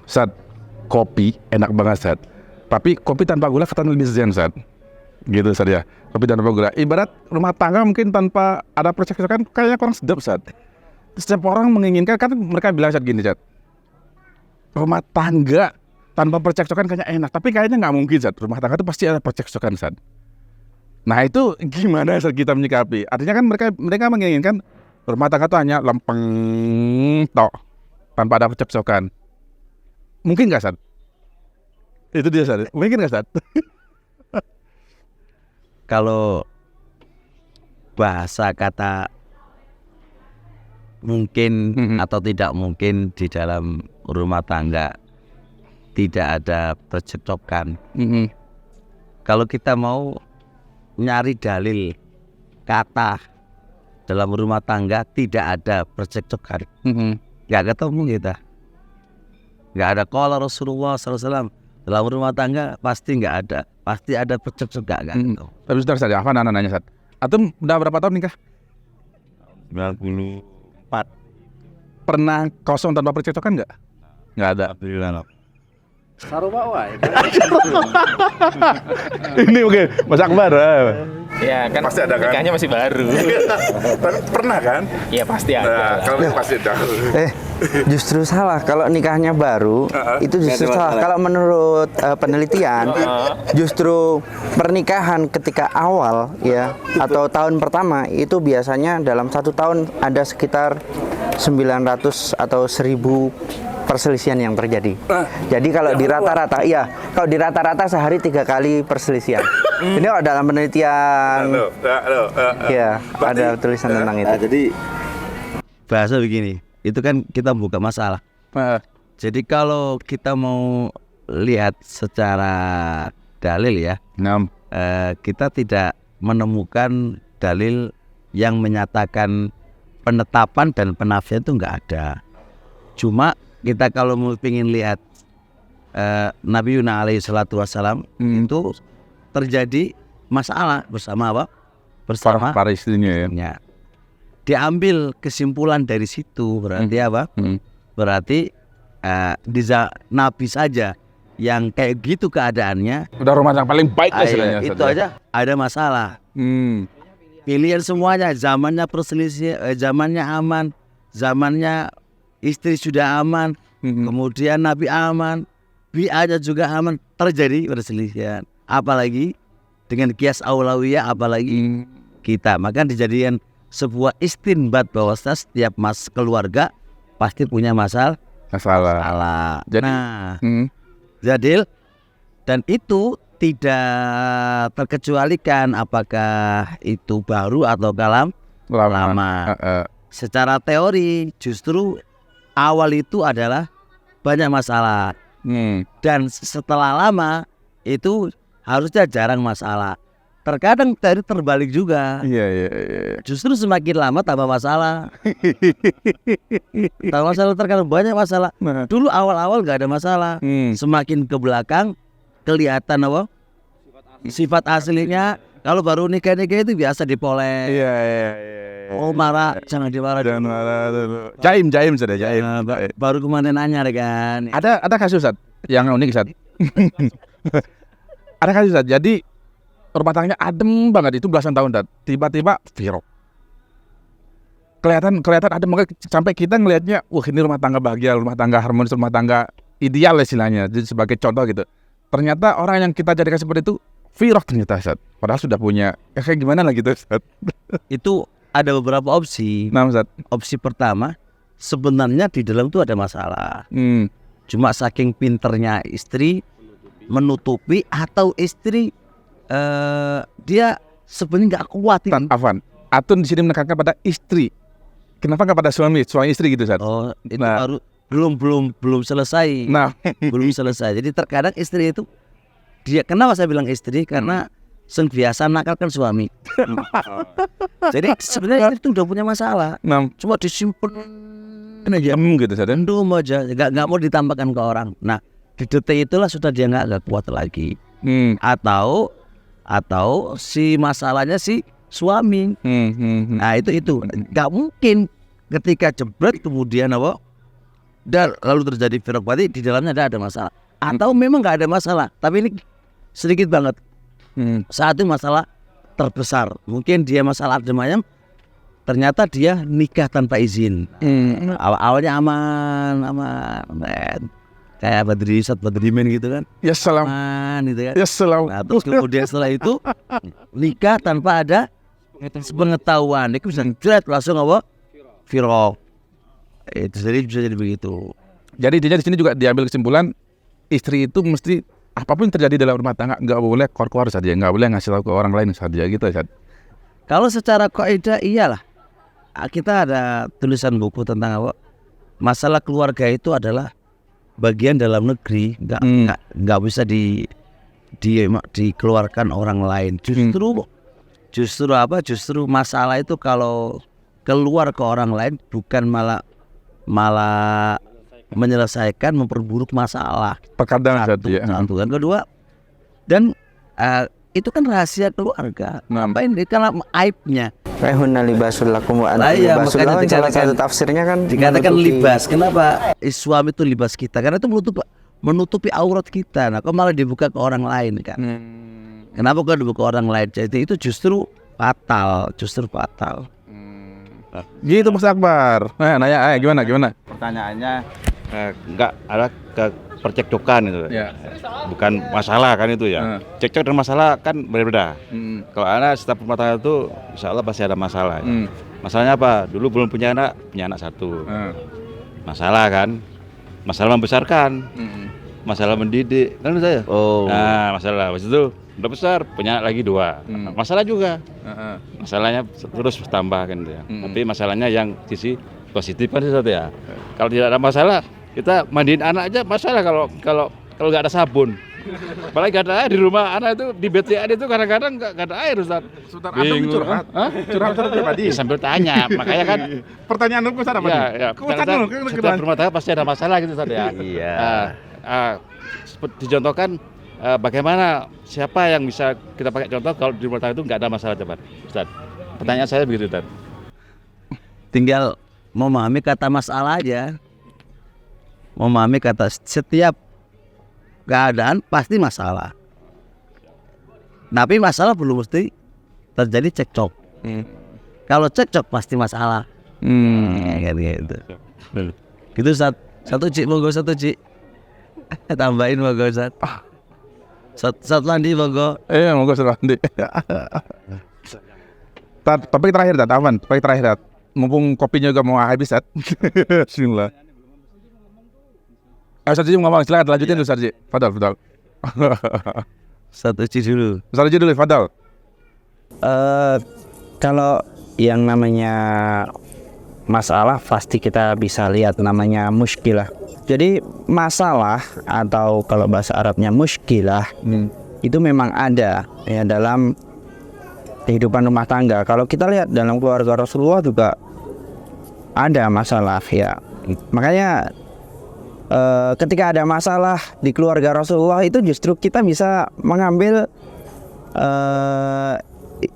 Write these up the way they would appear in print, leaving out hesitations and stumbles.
Sat, kopi enak banget Sat. Tapi kopi tanpa gula katanya lebih zen Sat. Gitu Sat ya. Kopi tanpa gula. Ibarat rumah tangga mungkin tanpa ada percekcokan kayaknya kurang sedap Sat. Setiap orang menginginkan, kan mereka bilang Sat gini Sat. Rumah tangga tanpa percekcokan kayaknya enak. Tapi kayaknya nggak mungkin Sat. Rumah tangga itu pasti ada percekcokan Sat. Nah itu gimana Sat kita menyikapi? Artinya kan mereka menginginkan rumah tangga itu hanya lempeng tok tanpa ada percekcokan. Mungkin nggak Sat? Itu dia Sat. Mungkin nggak Sat? Kalau bahasa kata mungkin atau tidak mungkin di dalam rumah tangga tidak ada percekcokan. Kalau kita mau nyari dalil kata dalam rumah tangga tidak ada percekcokan, nggak ketemu kita. Nggak ada qala Rasulullah SAW dalam rumah tangga pasti nggak ada, pasti ada percekcokan. Tapi sebentar saja, Afan nanya Sat. Atum udah berapa tahun nikah? 94. Pernah kosong tanpa percekcokan nggak? Nggak ada. Alhamdulillah. Saruma wae. Ini mungkin Mas Akbar. Ya kan Pasti ada kan? nikahnya masih baru. Pernah kan? Iya pasti ada. Kalau pasti ada. Justru salah kalau nikahnya baru itu justru salah. Kalau menurut penelitian justru pernikahan ketika awal ya atau tahun pertama itu biasanya dalam 1 tahun ada sekitar 900 atau 1000 perselisihan yang terjadi. Jadi kalau di rata-rata, kalau di rata-rata sehari 3 kali perselisihan. Ini kalau dalam penelitian, ya ada tulisan tentang itu. Jadi bahasa begini, itu kan kita buka masalah. Jadi kalau kita mau lihat secara dalil ya, kita tidak menemukan dalil yang menyatakan penetapan dan penafian itu nggak ada. Cuma kita kalau mau ingin lihat Nabi Yuna alaihi salatu wassalam itu terjadi masalah bersama apa? Bersama para istrinya ya. Diambil kesimpulan dari situ berarti apa? Berarti Nabi saja yang kayak gitu keadaannya. Udah rumah yang paling baik lah istilahnya. Itu aja ada masalah. Pilihan semuanya, zamannya perselisihan, zamannya aman, zamannya istri sudah aman, kemudian Nabi aman, bi'anya juga aman, terjadi perselisihan. Apalagi dengan kias aulawiyah, apalagi kita. Maka dijadikan sebuah istinbat bahwa setiap keluarga pasti punya masalah. Jadi, jadil, dan itu tidak terkecualikan apakah itu baru atau lama. Secara teori justru awal itu adalah banyak masalah, dan setelah lama itu harusnya jarang masalah. Terkadang dari terbalik juga. Justru semakin lama tambah masalah. Tambah masalah, terkadang banyak masalah. Dulu awal-awal nggak ada masalah, semakin ke belakang kelihatan apa? Sifat aslinya. Kalau baru nikah itu biasa dipoles. Oh marah, jangan dimarah. Jangan marah dulu. Jaim sudah jaim. Baru kemarin nanya kan. Ada kasus Sat yang unik Sat. Ada kasus Sat. Jadi rumah tangganya adem banget itu belasan tahun Sat. Tiba-tiba virok. Kelihatan adem banget sampai kita ngelihatnya, wah ini rumah tangga bahagia, rumah tangga harmonis, rumah tangga ideal istilahnya. Jadi sebagai contoh gitu. Ternyata orang yang kita jadikan seperti itu virok ternyata Sat. Padahal sudah punya kayak gimana lah gitu Sat. Itu ada beberapa opsi. Opsi pertama, sebenarnya di dalam itu ada masalah. Cuma saking pinternya istri menutupi, atau istri dia sebenarnya nggak kuat. Afan, Atun di sini menekankan pada istri. Kenapa nggak pada suami istri gitu Sat? Oh, itu baru belum selesai. Belum selesai. Jadi terkadang istri itu kenapa saya bilang istri? Karena biasa nakal kan suami. Jadi sebenarnya itu udah punya masalah. Cuma disimpan aja, gitu saja. Aja, nggak mau ditambahkan ke orang. Nah, di detik itulah sudah dia nggak kuat lagi. Atau si masalahnya si suami. Nah itu nggak mungkin ketika jebret kemudian apa? dan lalu terjadi firaq, berarti di dalamnya ada masalah. Atau memang nggak ada masalah, tapi ini sedikit banget. Satu masalah terbesar, mungkin dia masalah akad mayam, ternyata dia nikah tanpa izin. Awalnya aman, kayak Badrimen gitu kan. Ya salam. Aman gitu kan. Ya salam. Nah, terus kemudian setelah itu nikah tanpa ada sepengetahuan, itu bisa jelas langsung apa? Firaq. Itu jadi bisa jadi begitu. Jadi intinya di sini juga diambil kesimpulan istri itu mesti apapun yang terjadi dalam rumah tangga nggak boleh keluar saja, nggak boleh ngasih tahu ke orang lain saja gitu ya. Kalau secara kaidah iyalah. Kita ada tulisan buku tentang apa? Masalah keluarga itu adalah bagian dalam negeri, nggak bisa dikeluarkan orang lain. Justru masalah itu kalau keluar ke orang lain bukan malah menyelesaikan, memperburuk masalah. Terkadang Satu. Kan kedua, dan itu kan rahasia keluarga. Ngapain dia karena aibnya. Rahunna libasul lakum wa antum libasul lahun. Salah satu tafsirnya kan dikatakan libas. Kenapa suami itu libas kita? Karena itu menutupi aurat kita. Nah, kok malah dibuka ke orang lain kan? Kenapa kok dibuka ke orang lain? Jadi itu justru fatal. Gitu Mas Akbar. Nanya, gimana? Pertanyaannya enggak ada percekcokan itu, bukan masalah kan itu ya. Cekcok dan masalah kan berbeda. Kalau anak setiap rumah tangga itu, insya Allah pasti ada masalah. Masalahnya apa? Dulu belum punya anak satu. Masalah kan, masalah membesarkan, masalah mendidik kan itu saya. Nah masalah habis itu udah besar, punya anak lagi 2. Masalah juga. Masalahnya terus bertambah kan itu ya. Tapi masalahnya yang sisi positif kan itu ya. Kalau tidak ada masalah, kita mandiin anak aja masalah kalau nggak ada sabun. Apalagi nggak ada air di rumah anak itu di BTN itu kadang-kadang nggak ada air Ustaz. Bingung. Curhat Ustaz pribadi. Ya, sambil tanya, makanya kan Pertanyaan lu Ustaz apa nih? Setiap rumah tangga pasti ada masalah gitu Ustaz ya. Iya. Seperti dicontohkan bagaimana siapa yang bisa kita pakai contoh kalau di rumah tangga itu nggak ada masalah coba Ustaz. Pertanyaan saya begitu Ustaz. Tinggal memahami kata masalah aja. Memahami kata setiap keadaan pasti masalah. Tapi masalah belum mesti terjadi cekcok. Kalau cekcok pasti masalah. Gitu. Gitu satu cik monggo satu cik. Tambahin monggo Ustaz. Satu landi monggo. Monggo Ustaz Landi. Topik terakhir Tat, aman. Topik terakhir Tat. Mumpung kopinya juga mau habis Tat. Bismillah. Ustaz Ji ngomong, silakan lanjutin dulu Ustaz Ji. Fadal. Satu cik dulu. Ustaz Ji dulu, Fadal. Kalau yang namanya masalah pasti kita bisa lihat namanya muskilah. Jadi masalah atau kalau bahasa Arabnya muskilah itu memang ada ya dalam kehidupan rumah tangga. Kalau kita lihat dalam keluarga Rasulullah juga ada masalah ya. Makanya ketika ada masalah di keluarga Rasulullah itu justru kita bisa mengambil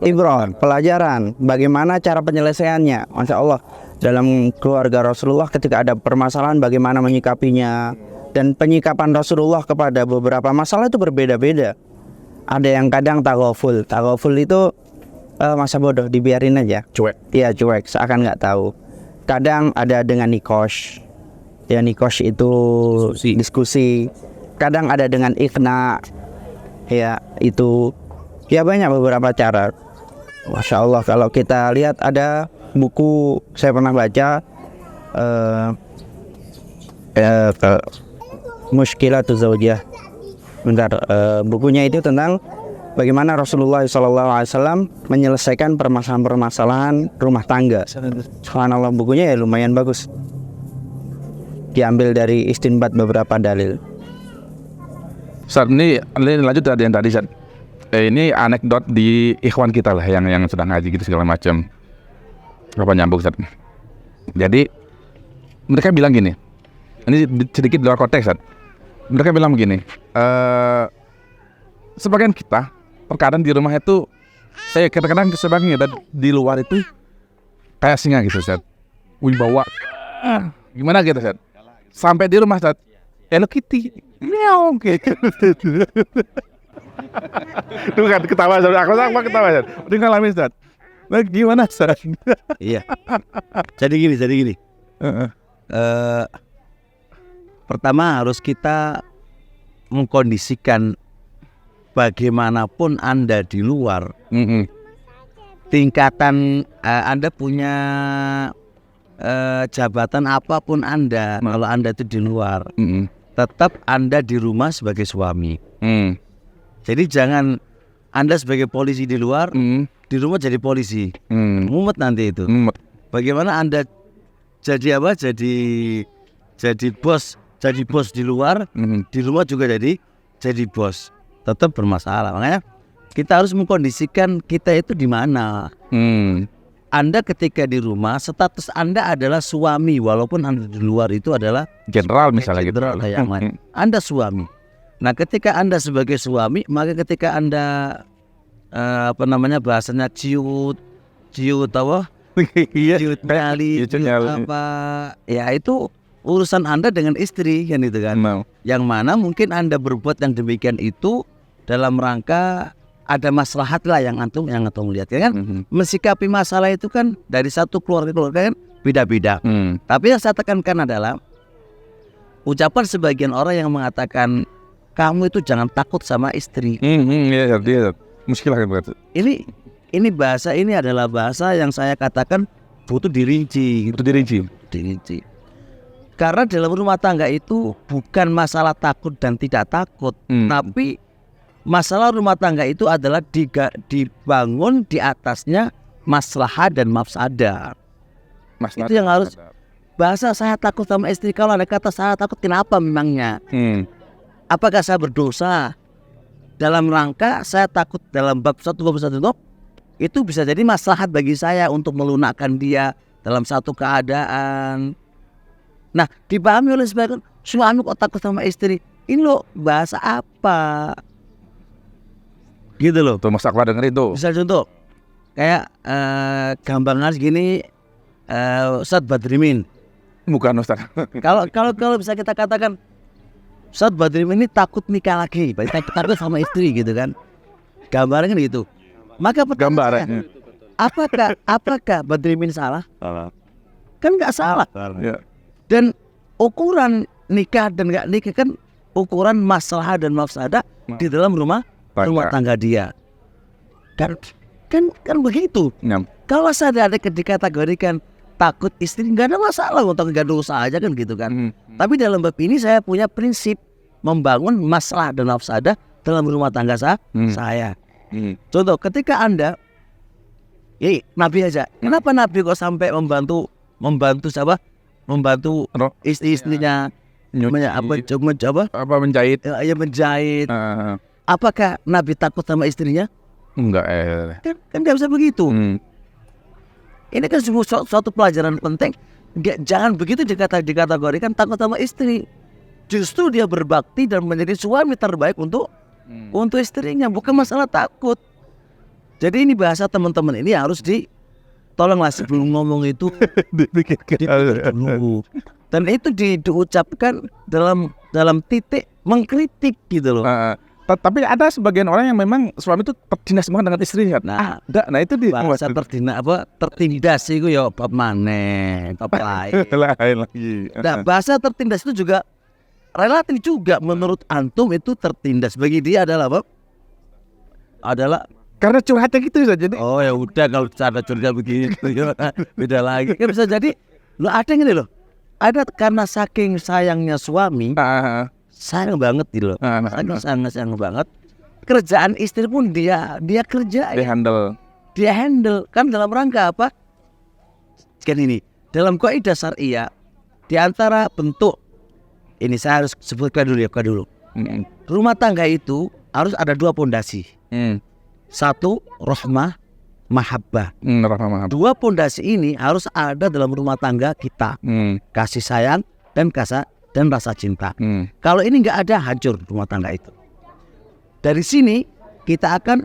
ibrah, pelajaran bagaimana cara penyelesaiannya. Masya Allah, dalam keluarga Rasulullah ketika ada permasalahan bagaimana menyikapinya, dan penyikapan Rasulullah kepada beberapa masalah itu berbeda-beda. Ada yang kadang taghaful itu masa bodoh, dibiarin aja, Cuek. Iya cuek, seakan nggak tahu. Kadang ada dengan nikosh, ya nikosh itu diskusi. Kadang ada dengan ikhna, ya itu ya banyak beberapa cara. Masya Allah, kalau kita lihat ada buku saya pernah baca Mushkilatuz Zawjah. Bentar, bukunya itu tentang bagaimana Rasulullah SAW menyelesaikan permasalahan-permasalahan rumah tangga. Subhanallah, bukunya ya lumayan bagus. Diambil dari istinbat beberapa dalil. Ustaz, ini lanjut dari yang tadi Ustaz. Ini anekdot di ikhwan kita lah yang sedang ngaji gitu segala macam. Apa nyambung Ustaz? Jadi mereka bilang gini. Ini sedikit luar konteks Ustaz. Mereka bilang begini. Sebagian kita terkadang di rumah itu saya kadang-kadang sebagian kita di luar itu kayak singa gitu Ustaz. Wibawa. Gimana gitu Ustaz? Sampai di rumah Ustaz, Hello Kitty, meow gitu. Tuh kan ketawa Ustaz, aku sama ketawa Ustaz. Udah ngalamin Ustaz. Nah, gimana Ustaz? Iya. Jadi gini. Pertama harus kita mengkondisikan bagaimanapun Anda di luar, tingkatan Anda punya jabatan apapun Anda, kalau Anda itu di luar, tetap Anda di rumah sebagai suami. Jadi jangan Anda sebagai polisi di luar, di rumah jadi polisi, mumet nanti itu. Bagaimana Anda jadi apa? Jadi bos di luar, di rumah juga jadi bos, tetap bermasalah. Makanya kita harus mengkondisikan kita itu di mana. Anda ketika di rumah, status Anda adalah suami, walaupun Anda di luar itu adalah General misalnya gitu. Anda suami. Nah, ketika Anda sebagai suami, maka ketika Anda bahasanya ciut apa? Ciut nyali, apa? Ya itu urusan Anda dengan istri kan itu kan. Yang mana mungkin Anda berbuat yang demikian itu dalam rangka ada maslahat lah yang antum lihat ya kan. Mensikapi masalah itu kan dari satu keluarga kan beda-beda. Tapi yang saya tekankan adalah ucapan sebagian orang yang mengatakan kamu itu jangan takut sama istri. Iya, muskilah kan berarti. Ini bahasa ini adalah bahasa yang saya katakan butuh dirinci. Dirinci. Karena dalam rumah tangga itu bukan masalah takut dan tidak takut, tapi masalah rumah tangga itu adalah dibangun di atasnya maslahat dan mafsadah. Itu yang harus. Bahasa saya takut sama istri, kalau ada kata saya takut, kenapa memangnya? Apakah saya berdosa? Dalam rangka saya takut dalam bab satu itu bisa jadi maslahat bagi saya untuk melunakkan dia dalam satu keadaan. Nah, dipahami oleh sebagian suami kok takut sama istri. Ini loh bahasa apa? Gitu loh. Tuh Mas Akbar dengerin tuh. Misal contoh kayak gambaran gini, Ustadz Badrimin. Bukan Ustaz. Kalau bisa kita katakan Ustadz Badrimin ini takut nikah lagi, takut sama istri gitu kan. Gambarannya gitu. Maka gambarannya apakah Badrimin salah? Salah. Kan nggak salah. Ya. Dan ukuran nikah dan nggak nikah kan ukuran masalah dan mafsadah di dalam rumah tangga dia. Kan begitu. Kalau saya ada dikategorikan takut istri, nggak ada masalah, untuk nggak dosa aja kan gitu kan. Tapi dalam bab ini saya punya prinsip membangun masalah dan mafsadah dalam rumah tangga saya. Contoh ketika Anda, Nabi aja, kenapa Nabi kok sampai membantu siapa? Membantu istri-istrinya menjahit. Ya menjahit. Apakah Nabi takut sama istrinya? Enggak. Kan nggak bisa begitu. Ini kan suatu pelajaran penting. Jangan begitu dikategorikan takut sama istri. Justru dia berbakti dan menjadi suami terbaik untuk istrinya, bukan masalah takut. Jadi ini bahasa teman-teman ini harus tolonglah sebelum ngomong itu dipikir dulu. Dan itu diucapkan dalam titik mengkritik gitu loh. Tapi ada sebagian orang yang memang suami itu tertindas banget dengan istrinya. Nah itu bahasa tertindas itu ya bab maneh, bab lain lagi. Nah, bahasa tertindas itu juga relatif juga menurut antum itu tertindas. Bagi dia adalah apa? Adalah karena curhatnya gitu bisa jadi. Oh ya udah, kalau cara curhat begini beda lagi. Kan bisa jadi lo ada gini loh. Ada karena saking sayangnya suami, sayang banget gitu loh. Sayang banget. Kerjaan istri pun dia kerja. Dia handle kan dalam rangka apa? Kan ini dalam kaidah syariah di antara bentuk ini saya harus sebutkan dulu. Rumah tangga itu harus ada dua pondasi. Satu rahmah, mahabbah. Dua pondasi ini harus ada dalam rumah tangga kita. Kasih sayang dan rasa cinta. Kalau ini nggak ada, hancur rumah tangga itu. Dari sini kita akan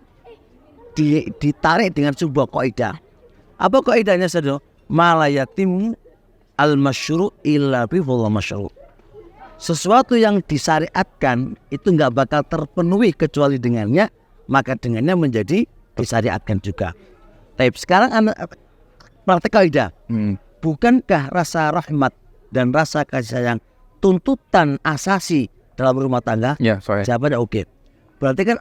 ditarik dengan sebuah kaidah. Apa kaidahnya saudara? Malayatim al-masyru' illa bi masyru'. sesuatu yang disyariatkan itu nggak bakal terpenuhi kecuali dengannya, maka dengannya menjadi disyariatkan juga. Tapi sekarang praktek kaidah, bukankah rasa rahmat dan rasa kasih sayang tuntutan asasi dalam rumah tangga? Ya, soalnya. Jawabannya oke. Berarti kan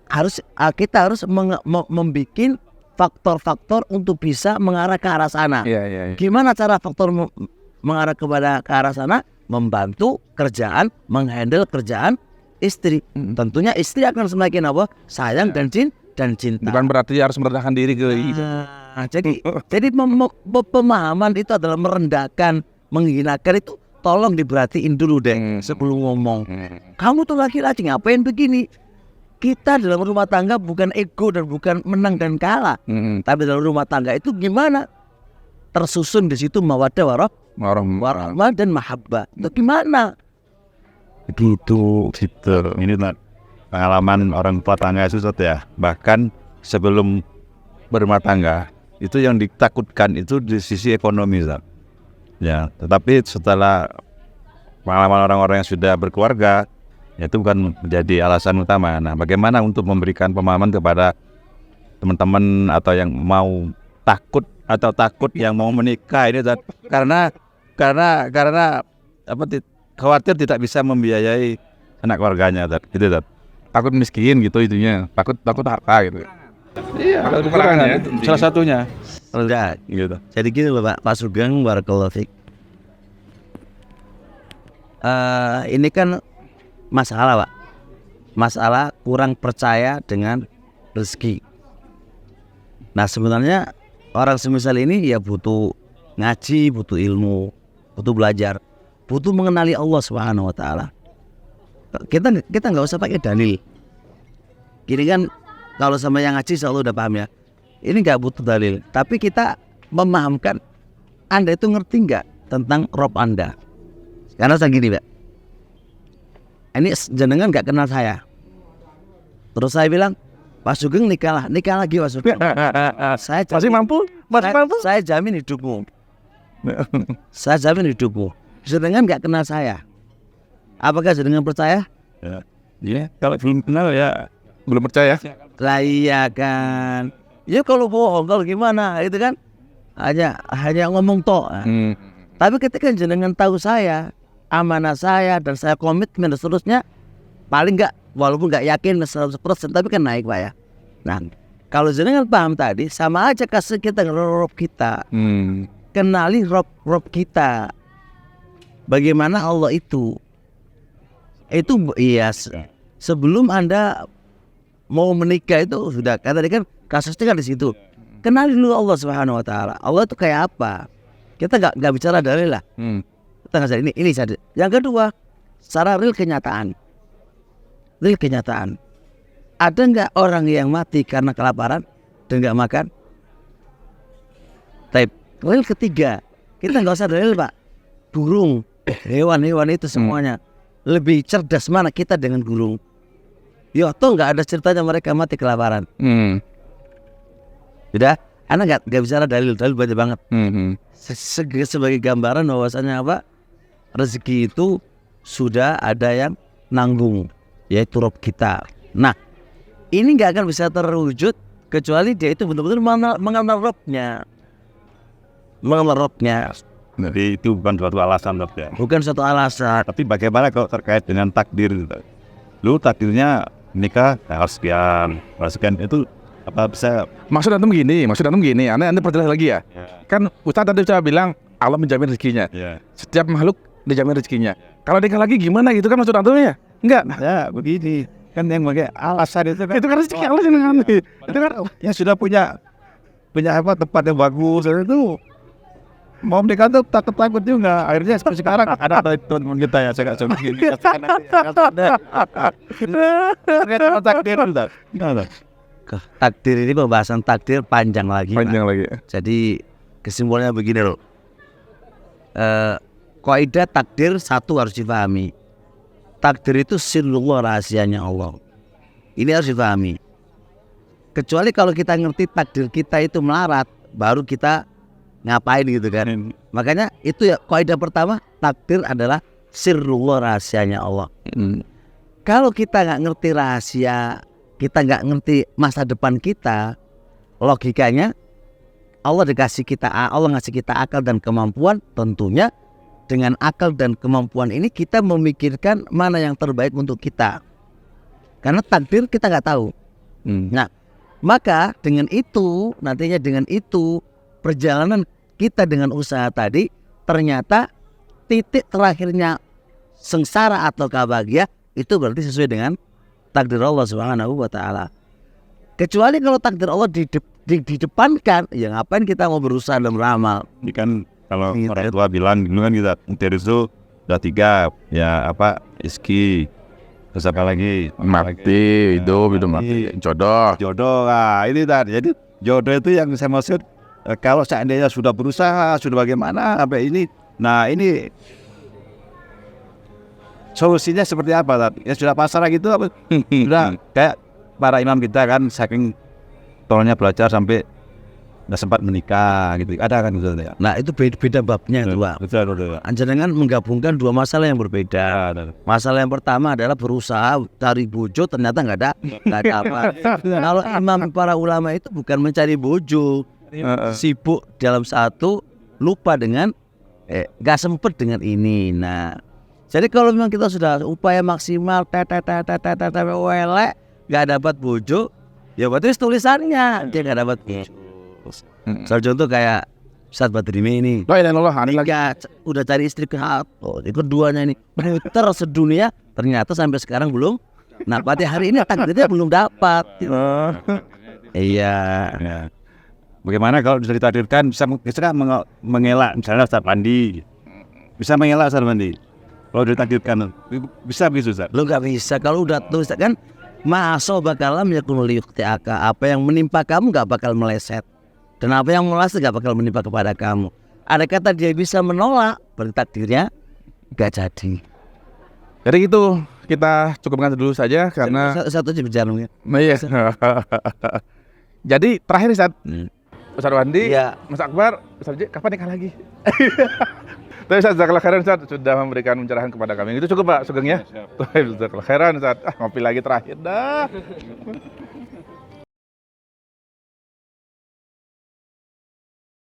kita harus membuat faktor-faktor untuk bisa mengarah ke arah sana. Iya. Gimana cara faktor mengarah ke arah sana? Membantu kerjaan, menghandle kerjaan istri. Tentunya istri akan semakin apa? Sayang dan cinta. Bukan berarti harus merendahkan diri ke Jadi pemahaman itu adalah merendahkan, menghinakan itu tolong diperhatiin dulu deh sebelum ngomong. Kamu tuh laki-laki ngapain begini? Kita dalam rumah tangga bukan ego dan bukan menang dan kalah. Tapi dalam rumah tangga itu gimana? Tersusun di situ mawaddah warahmah dan mahabbah. Itu gimana? Gitu. Ini pengalaman orang tua tangga itu ya. Bahkan sebelum berumah tangga itu yang ditakutkan itu di sisi ekonomi, Ustaz. Ya, tetapi setelah pengalaman orang-orang yang sudah berkeluarga, ya itu bukan menjadi alasan utama. Nah, bagaimana untuk memberikan pemahaman kepada teman-teman atau yang mau takut yang mau menikah ini, karena khawatir tidak bisa membiayai anak keluarganya, gitu, takut miskin gitu itunya, takut harta gitu. Iya, kekurangan ya. Salah satunya. Enggak. Gitu. Jadi gini loh Pak Sugeng, barakallahu fiik. Ini kan masalah Pak. Masalah kurang percaya dengan rezeki. Nah sebenarnya orang semisal ini ya butuh ngaji, butuh ilmu, butuh belajar, butuh mengenali Allah Subhanahu wa taala. Kita nggak usah pakai dalil. Gini kan kalau sama yang ngaji selalu udah paham ya. Ini nggak butuh dalil, tapi kita memahamkan Anda itu ngerti nggak tentang Rob Anda. Karena saya gini Pak, ini jenengan nggak kenal saya. Terus saya bilang, Pak Sugeng nikah lagi Pak Sugeng. Saya masih mampu? Saya jamin hidupmu. Saya jamin hidupmu. Jenengan nggak kenal saya. Apakah jenengan percaya? Ya, kalau belum kenal ya Belum percaya? Lah iya kan. Ya kalau bohong kalau gimana itu kan hanya ngomong toh. Tapi ketika jenengan tahu saya, amanah saya dan saya komitmen dan seterusnya, paling enggak walaupun enggak yakin 100% tapi kan naik Pak ya. Nah, kalau jenengan paham tadi sama aja kasih kita Rob kita. Kenali Rob kita. Bagaimana Allah itu iya sebelum Anda mau menikah itu sudah kata tadi kan kasusnya kan di situ. Kenali dulu Allah Subhanahu wa taala. Allah itu kayak apa? Kita enggak bicara dalil lah. Kita nggak ini saja. Yang kedua, secara real kenyataan. Ada nggak orang yang mati karena kelaparan dan nggak makan? Tapi real ketiga, kita nggak usah dalil Pak. Burung, hewan-hewan itu semuanya lebih cerdas mana kita dengan burung? Ya toh nggak ada ceritanya mereka mati kelaparan. Sudah, anak nggak bicara dalil banyak banget. Sebagai gambaran bahwasanya apa? Rezeki itu sudah ada yang nanggung, yaitu Rob kita. Nah, ini nggak akan bisa terwujud kecuali dia itu benar-benar mengenal Robnya. Jadi itu bukan suatu alasan, Dok, ya. Bukan suatu alasan. Tapi bagaimana kalau terkait dengan takdir? Lu takdirnya nikah harus sekian itu apa bisa? Maksud antum gini, Anda perjelas lagi ya. Kan Ustaz tadi coba bilang Allah menjamin rezekinya. Setiap makhluk dijamin rezekinya. Kalau nikah lagi gimana gitu kan maksud antumnya? Enggak. Ya begini, kan yang pakai alasan itu kan rezeki Allah yang itu kan yang sudah punya apa tempat yang bagus itu mau menikah tuh takut juga. Akhirnya seperti sekarang ada teman kita ya, saya nggak coba gini. Takdir ini pembahasan takdir panjang lagi. Jadi kesimpulannya begini loh. Kaidah takdir satu harus dipahami. Takdir itu sirrullah, rahasianya Allah. Ini harus dipahami. Kecuali kalau kita ngerti takdir kita itu melarat, baru kita ngapain gitu kan. Makanya itu ya kaidah pertama, takdir adalah sirrullah, rahasianya Allah. Kalau kita nggak ngerti rahasia, kita nggak ngerti masa depan kita, logikanya Allah ngasih kita akal dan kemampuan. Tentunya dengan akal dan kemampuan ini kita memikirkan mana yang terbaik untuk kita, karena takdir kita nggak tahu. Nah, maka dengan itu perjalanan kita dengan usaha tadi, ternyata titik terakhirnya sengsara atau bahagia itu berarti sesuai dengan takdir Allah Subhanahu wa taala. Kecuali kalau takdir Allah didepankan, ya ngapain kita mau berusaha dan beramal? Ini kan kalau orang tua bilang dulu kan kita itu udah 3 ya iski, terus apa lagi Mati, hidup mati, jodoh. Nah ini tadi. Jadi jodoh itu yang saya maksud, kalau seandainya sudah berusaha, sudah bagaimana sampai ini, nah ini solusinya seperti apa tadi? Ya sudah pasrah gitu apa? Sudah kayak para imam kita kan, saking tolongnya belajar sampai nggak sempat menikah gitu, ada kan gitu ya. Nah itu beda babnya itu, Pak. Betul. Jangan menggabungkan 2 masalah yang berbeda. Masalah yang pertama adalah berusaha cari bojo, ternyata nggak ada apa. Kalau imam para ulama itu bukan mencari bojo, sibuk dalam satu, lupa dengan nggak sempet dengan ini. Nah, jadi kalau memang kita sudah upaya maksimal, welek, nggak dapat bojo, ya berarti dia nggak dapat bojo. Soal contoh kayak Ustadz Badrimi ini, udah cari istri keduanya ini, muter sedunia, ternyata sampai sekarang belum. Nah, berarti hari ini takdirnya belum dapat. Iya. Bagaimana kalau bisa ditakdirkan bisa mengelak, misalnya Ustadz Pandi, bisa mengelak Ustadz Pandi. Kalau ditakdirkan bisa begitu Ustadz? Lo nggak bisa kalau udah tulis kan, masa bakalam yakunu liyukhti'aka, apa yang menimpa kamu nggak bakal meleset. Dan apa yang meleset gak bakal menimpa kepada kamu. Ada kata dia bisa menolak, berarti takdirnya gak jadi. Jadi gitu, kita cukupkan dulu saja karena satu aja berjalan ya. Iya. Jadi terakhir Ustaz, Ustaz Wandi, Mas Akbar, Ustaz J, kapan nikah lagi? Tapi Ustaz, jazakallah khairan Ustaz, sudah memberikan pencerahan kepada kami. Itu cukup Pak Sugeng ya? Jazakallah khairan Ustaz. Ngopi lagi terakhir dah.